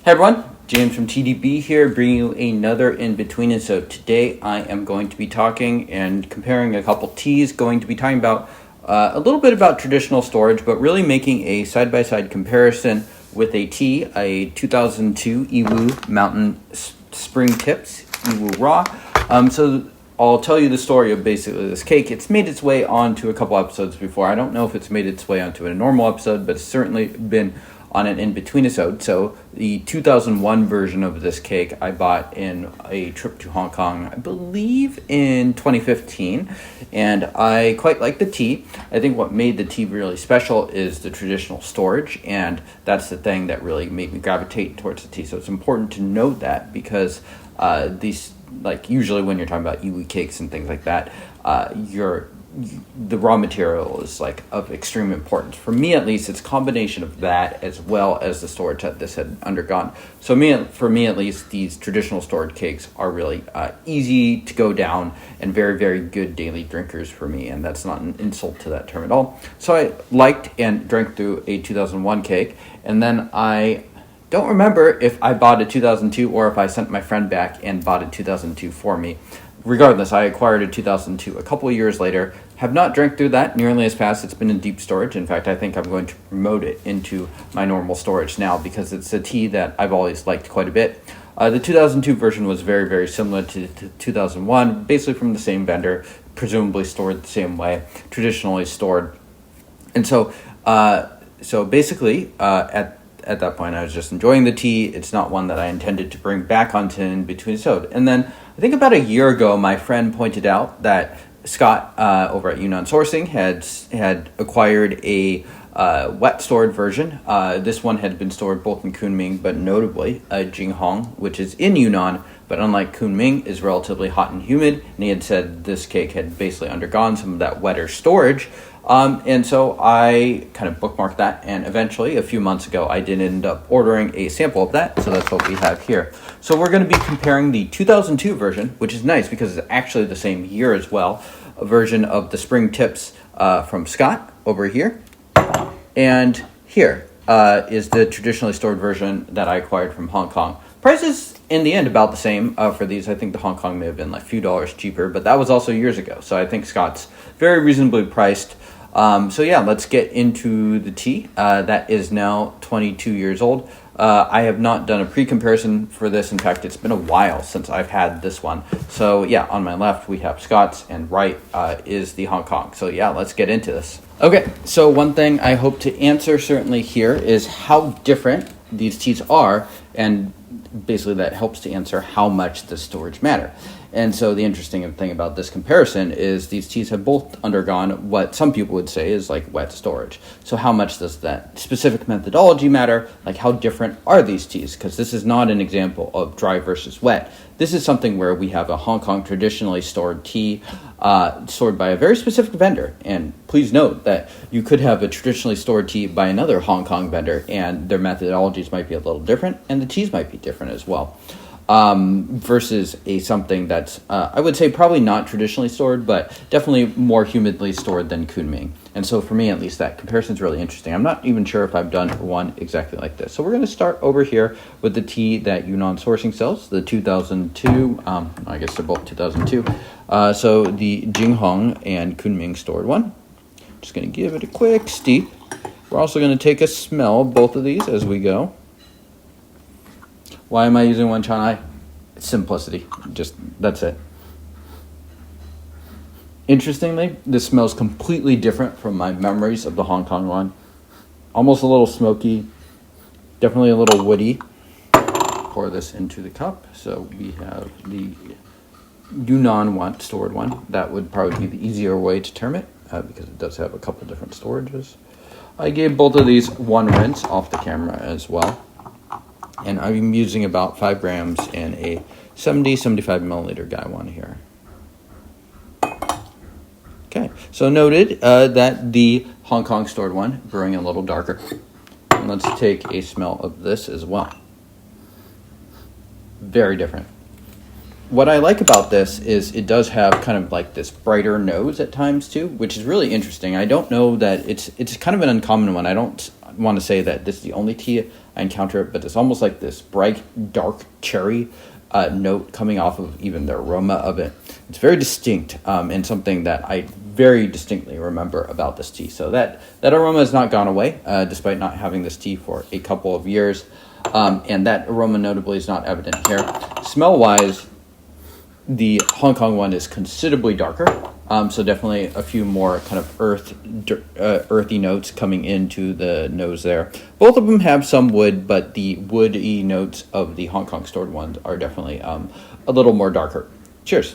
Hey everyone, James from TDB here, bringing you another Inbetweenisode. Today I am going to be talking and comparing a couple teas, going to be talking about a little bit about traditional storage, but really making a side-by-side comparison with a tea, a 2002 Yiwu Mountain Spring Tips, Yiwu Raw. So I'll tell you the story of basically this cake. It's made its way onto a couple episodes before. I don't know if it's made its way onto a normal episode, but it's certainly been on an Inbetweenisode. So the 2001 version of this cake I bought in a trip to Hong Kong, I believe in 2015, and I quite like the tea. I think what made the tea really special is the traditional storage, and that's the thing that really made me gravitate towards the tea. So it's important to note that because these, like usually when you're talking about Yiwu cakes and things like that, the raw material is like of extreme importance. For me, at least, it's a combination of that as well as the storage that this had undergone. So for me, at least, these traditional storage cakes are really easy to go down and very, very good daily drinkers for me. And that's not an insult to that term at all. So I liked and drank through a 2001 cake. And then I don't remember if I bought a 2002 or if I sent my friend back and bought a 2002 for me. Regardless, I acquired a 2002 a couple of years later. Have not drank through that nearly as fast. It's been in deep storage. In fact, I think I'm going to promote it into my normal storage now because it's a tea that I've always liked quite a bit. The 2002 version was very, very similar to 2001, basically from the same vendor, presumably stored the same way, traditionally stored. And so basically, at that point, I was just enjoying the tea. It's not one that I intended to bring back onto Inbetweenisode. And then I think about a year ago, my friend pointed out that Scott over at Yunnan Sourcing had acquired a wet stored version. This one had been stored both in Kunming, but notably Jinghong, which is in Yunnan, but unlike Kunming, is relatively hot and humid. And he had said this cake had basically undergone some of that wetter storage. And so I kind of bookmarked that, and eventually, a few months ago, I did end up ordering a sample of that, so that's what we have here. So we're going to be comparing the 2002 version, which is nice because it's actually the same year as well, a version of the Spring Tips from Scott over here. And here is the traditionally stored version that I acquired from Hong Kong. Prices, in the end, about the same for these. I think the Hong Kong may have been like a few dollars cheaper, but that was also years ago, so I think Scott's very reasonably priced. So yeah, let's get into the tea. That is now 22 years old. I have not done a pre-comparison for this. In fact, it's been a while since I've had this one. So yeah, on my left we have Scott's, and right is the Hong Kong. So yeah, let's get into this. Okay, so one thing I hope to answer certainly here is how different these teas are, and basically that helps to answer how much the storage matter. And so the interesting thing about this comparison is these teas have both undergone what some people would say is like wet storage. So how much does that specific methodology matter? Like how different are these teas? Because this is not an example of dry versus wet. This is something where we have a Hong Kong traditionally stored tea stored by a very specific vendor. And please note that you could have a traditionally stored tea by another Hong Kong vendor, and their methodologies might be a little different, and the teas might be different as well. Versus something that's, I would say probably not traditionally stored, but definitely more humidly stored than Kunming. And so for me, at least, that comparison is really interesting. I'm not even sure if I've done one exactly like this. So we're going to start over here with the tea that Yunnan Sourcing sells, the 2002, I guess they're both 2002. So the Jinghong and Kunming stored one. Just going to give it a quick steep. We're also going to take a smell of both of these as we go. Why am I using one Chanai? Simplicity. Just, that's it. Interestingly, this smells completely different from my memories of the Hong Kong one. Almost a little smoky, definitely a little woody. Pour this into the cup. So we have the Yunnan one, stored one. That would probably be the easier way to term it because it does have a couple different storages. I gave both of these one rinse off the camera as well. And I'm using about 5 grams in a 75 milliliter guy one here. Okay, so noted that the Hong Kong stored one, brewing a little darker. And let's take a smell of this as well. Very different. What I like about this is it does have kind of like this brighter nose at times too, which is really interesting. I don't know that it's kind of an uncommon one. I don't want to say that this is the only tea I encounter it, but it's almost like this bright, dark cherry note coming off of even the aroma of it. It's very distinct and something that I very distinctly remember about this tea. So that aroma has not gone away, despite not having this tea for a couple of years. And that aroma notably is not evident here. Smell-wise, the Hong Kong one is considerably darker. So definitely a few more kind of earthy notes coming into the nose there. Both of them have some wood, but the woody notes of the Hong Kong stored ones are definitely a little more darker. Cheers.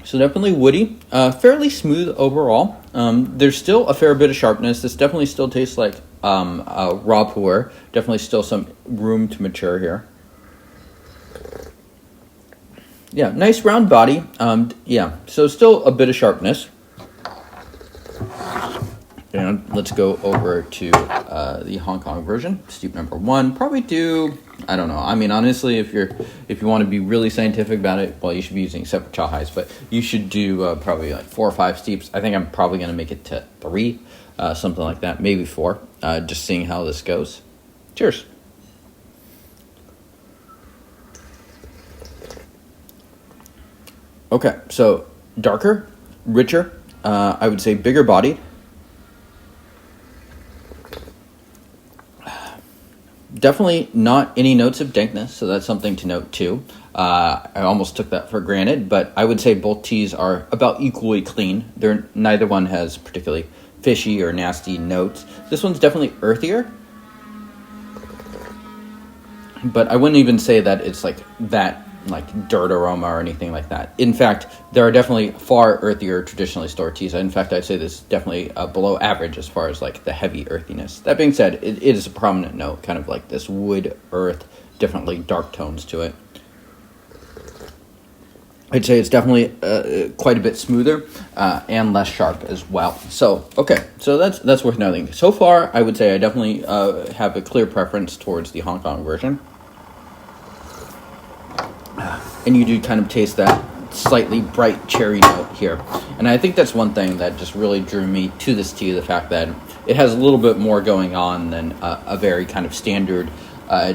So definitely woody, fairly smooth overall. There's still a fair bit of sharpness. This definitely still tastes like a raw pour. Definitely still some room to mature here. Yeah, nice round body. Yeah, so still a bit of sharpness. And let's go over to the Hong Kong version, steep number 1. Probably do, I don't know. I mean, honestly, if you want to be really scientific about it, well, you should be using separate cha hais, but you should do probably like 4 or 5 steeps. I think I'm probably going to make it to 3, something like that, maybe 4. Just seeing how this goes. Cheers. Okay, so darker, richer, I would say bigger bodied. Definitely not any notes of dankness, so that's something to note too. I almost took that for granted, but I would say both teas are about equally clean. Neither one has particularly fishy or nasty notes. This one's definitely earthier, but I wouldn't even say that it's like that, like dirt aroma or anything like that. In fact, there are definitely far earthier traditionally stored teas. In fact, I'd say this is definitely below average as far as like the heavy earthiness. That being said, it is a prominent note, kind of like this wood, earth, definitely dark tones to it. I'd say it's definitely quite a bit smoother and less sharp as well. So, okay, so that's worth noting. So far, I would say I definitely have a clear preference towards the Hong Kong version. And you do kind of taste that slightly bright cherry note here. And I think that's one thing that just really drew me to this tea, the fact that it has a little bit more going on than a very kind of standard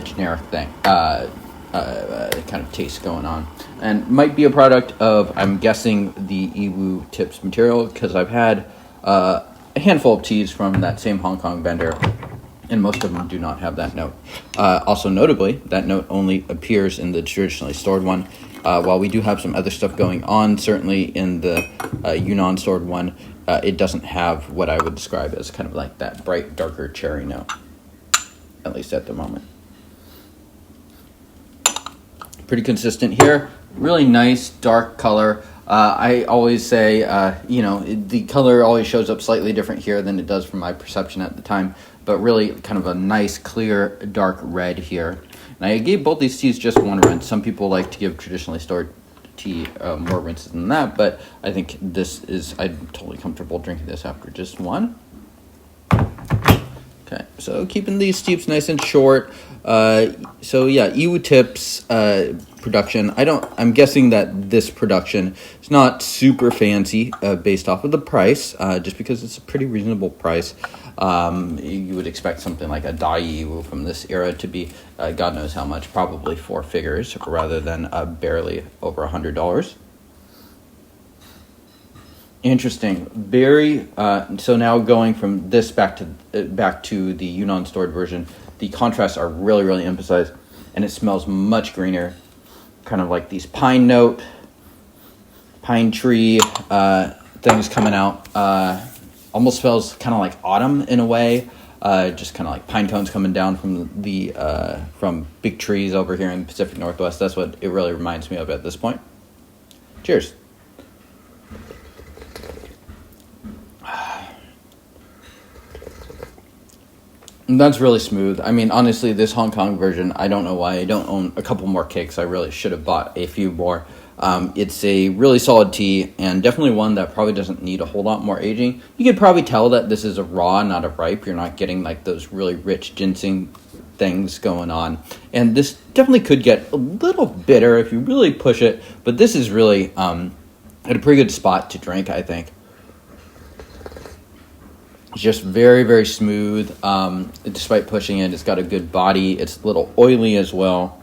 generic thing, kind of taste going on. And might be a product of, I'm guessing, the Yiwu Tips material, because I've had a handful of teas from that same Hong Kong vendor, and most of them do not have that note. Also notably, that note only appears in the traditionally stored one. While we do have some other stuff going on, certainly in the Yunnan stored one, it doesn't have what I would describe as kind of like that bright, darker cherry note, at least at the moment. Pretty consistent here. Really nice, dark color. I always say, the color always shows up slightly different here than it does from my perception at the time, but really kind of a nice, clear, dark red here. And I gave both these teas just 1 rinse. Some people like to give traditionally stored tea more rinses than that, but I think I'm totally comfortable drinking this after just 1. Okay, so keeping these steeps nice and short. So yeah, Yiwu Tips production. I'm guessing that this production is not super fancy based off of the price, just because it's a pretty reasonable price. You would expect something like a Dai Yiwu from this era to be God knows how much, probably 4 figures rather than barely over $100. Interesting. Very. So now going from this back to the Yunnan stored version, the contrasts are really, really emphasized, and it smells much greener. Kind of like these pine tree things coming out. Almost smells kind of like autumn in a way. Just kind of like pine cones coming down from big trees over here in the Pacific Northwest. That's what it really reminds me of at this point. Cheers. That's really smooth. I mean, honestly, this Hong Kong version, I don't know why I don't own a couple more cakes. I really should have bought a few more. It's a really solid tea, and definitely one that probably doesn't need a whole lot more aging. You could probably tell that this is a raw, not a ripe. You're not getting like those really rich ginseng things going on. And this definitely could get a little bitter if you really push it, but this is really at a pretty good spot to drink, I think. It's just very, very smooth. Despite pushing it, it's got a good body. It's a little oily as well.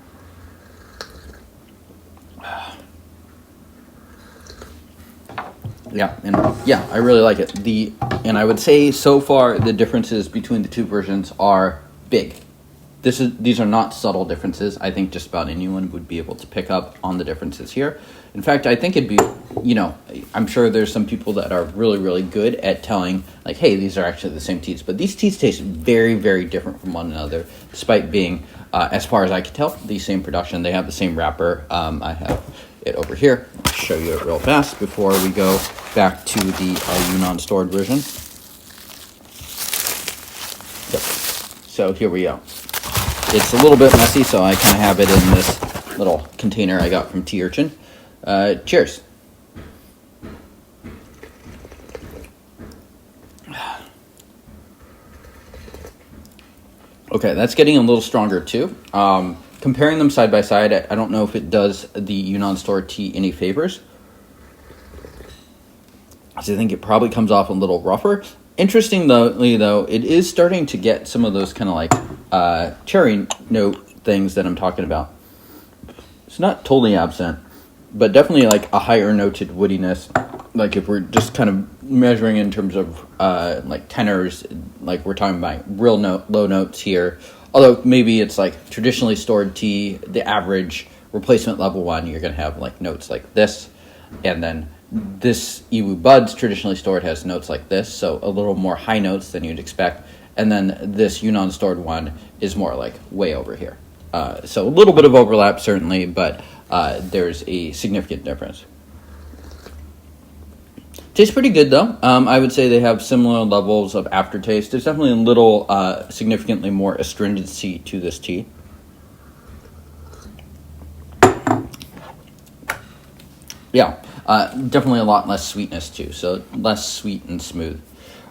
Yeah, I really like it. And I would say so far the differences between the two versions are big. These are not subtle differences. I think just about anyone would be able to pick up on the differences here. In fact, I think it'd be, I'm sure there's some people that are really, really good at telling, like, hey, these are actually the same teas. But these teas taste very, very different from one another, despite being, as far as I can tell, the same production. They have the same wrapper. I have it over here. I'll show you it real fast before we go back to the Yunnan stored version. Yep. So here we go. It's a little bit messy, so I kind of have it in this little container I got from Tea Urchin. Cheers. Okay, that's getting a little stronger too. Comparing them side by side, I don't know if it does the Yunnan store tea any favors. So I think it probably comes off a little rougher. Interestingly, though, it is starting to get some of those kind of like cherry note things that I'm talking about. It's not totally absent, but definitely like a higher noted woodiness. Like if we're just kind of measuring in terms of like tenors, like we're talking about real low notes here. Although maybe it's like traditionally stored tea, the average replacement level one, you're going to have like notes like this, and then this Yiwu Buds traditionally stored has notes like this, so a little more high notes than you'd expect. And then this Yunnan stored one is more like way over here. So a little bit of overlap certainly, but there's a significant difference. Tastes pretty good though. I would say they have similar levels of aftertaste. There's definitely a little significantly more astringency to this tea. Yeah. Definitely a lot less sweetness too, so less sweet and smooth.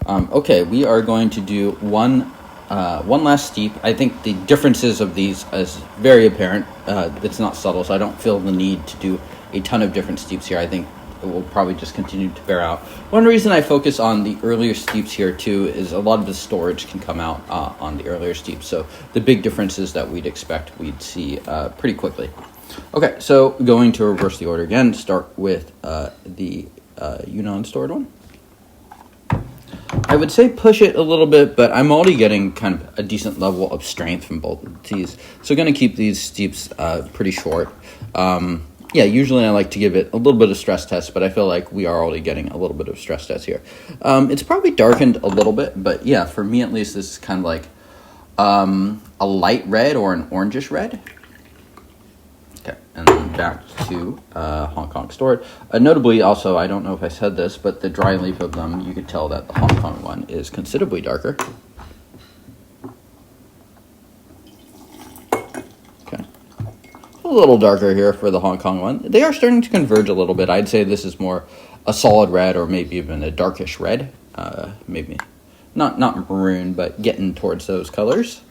Okay, we are going to do one last steep. I think the differences of these is very apparent. It's not subtle, so I don't feel the need to do a ton of different steeps here. I think it will probably just continue to bear out. One reason I focus on the earlier steeps here too is a lot of the storage can come out on the earlier steeps, so the big differences that we'd expect we'd see pretty quickly. Okay, so going to reverse the order again, start with the Yunnan stored one. I would say push it a little bit, but I'm already getting kind of a decent level of strength from both of the teas. So going to keep these steeps pretty short. Yeah, usually I like to give it a little bit of stress test, but I feel like we are already getting a little bit of stress test here. It's probably darkened a little bit, but yeah, for me at least, this is kind of like a light red or an orangish red. Okay, and then back to Hong Kong stored. Notably, also, I don't know if I said this, but the dry leaf of them, you could tell that the Hong Kong one is considerably darker. Okay, a little darker here for the Hong Kong one. They are starting to converge a little bit. I'd say this is more a solid red or maybe even a darkish red. Maybe not maroon, but getting towards those colors.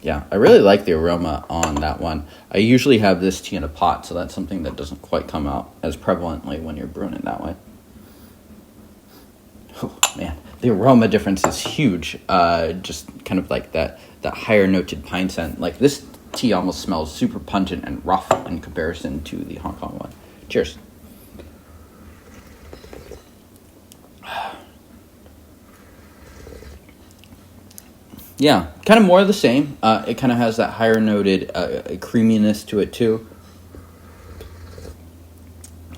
Yeah, I really like the aroma on that one. I usually have this tea in a pot, so that's something that doesn't quite come out as prevalently when you're brewing it that way. Oh, man, the aroma difference is huge. Just kind of like that higher noted pine scent. Like this tea almost smells super pungent and rough in comparison to the Hong Kong one. Cheers. Yeah, kind of more of the same. It kind of has that higher noted creaminess to it too.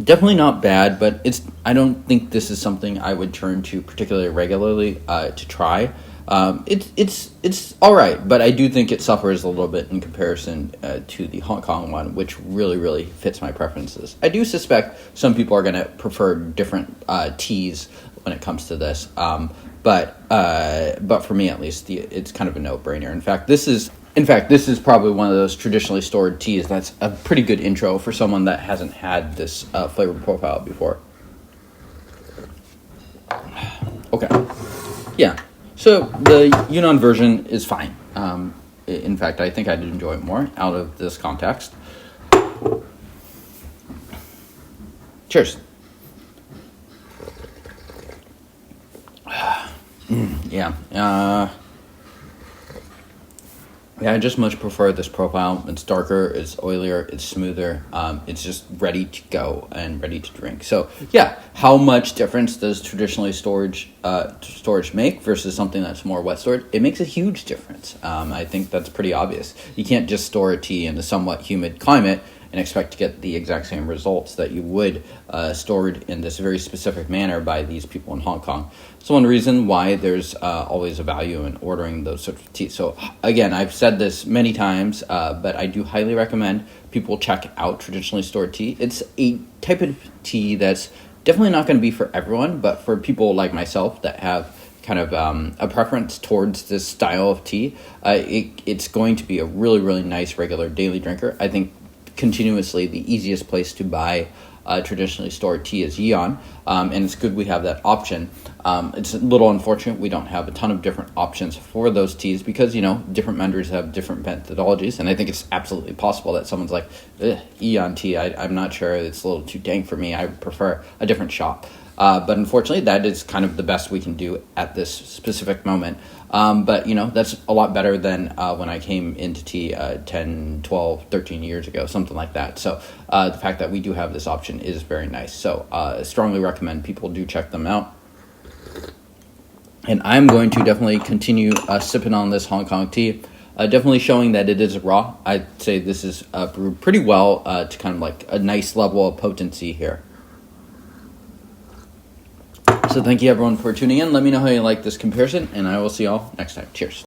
Definitely not bad, but I don't think this is something I would turn to particularly regularly to try. It's all right, but I do think it suffers a little bit in comparison to the Hong Kong one, which really, really fits my preferences. I do suspect some people are going to prefer different teas when it comes to this. But for me at least, it's kind of a no-brainer. In fact, this is probably one of those traditionally stored teas that's a pretty good intro for someone that hasn't had this flavor profile before. Okay, yeah. So the Yunnan version is fine. In fact, I think I'd enjoy it more out of this context. Cheers. Yeah. Yeah, I just much prefer this profile. It's darker, it's oilier, it's smoother. It's just ready to go and ready to drink. So yeah, how much difference does traditionally storage make versus something that's more wet stored? It makes a huge difference. I think that's pretty obvious. You can't just store a tea in a somewhat humid climate and expect to get the exact same results that you would stored in this very specific manner by these people in Hong Kong. So one reason why there's always a value in ordering those sorts of teas. So again, I've said this many times, but I do highly recommend people check out traditionally stored tea. It's a type of tea that's definitely not going to be for everyone, but for people like myself that have kind of a preference towards this style of tea, it's going to be a really, really nice regular daily drinker. I think continuously the easiest place to buy traditionally stored tea is Yiwu, and it's good we have that option. It's a little unfortunate we don't have a ton of different options for those teas because, different vendors have different methodologies, and I think it's absolutely possible that someone's like, Yiwu tea, I'm not sure, it's a little too dank for me, I prefer a different shop. But unfortunately, that is kind of the best we can do at this specific moment. But, that's a lot better than when I came into tea 10, 12, 13 years ago, something like that. So the fact that we do have this option is very nice. So I strongly recommend people do check them out. And I'm going to definitely continue sipping on this Hong Kong tea. Definitely showing that it is raw. I'd say this is brewed pretty well to kind of like a nice level of potency here. So thank you everyone for tuning in. Let me know how you like this comparison, and I will see y'all next time. Cheers.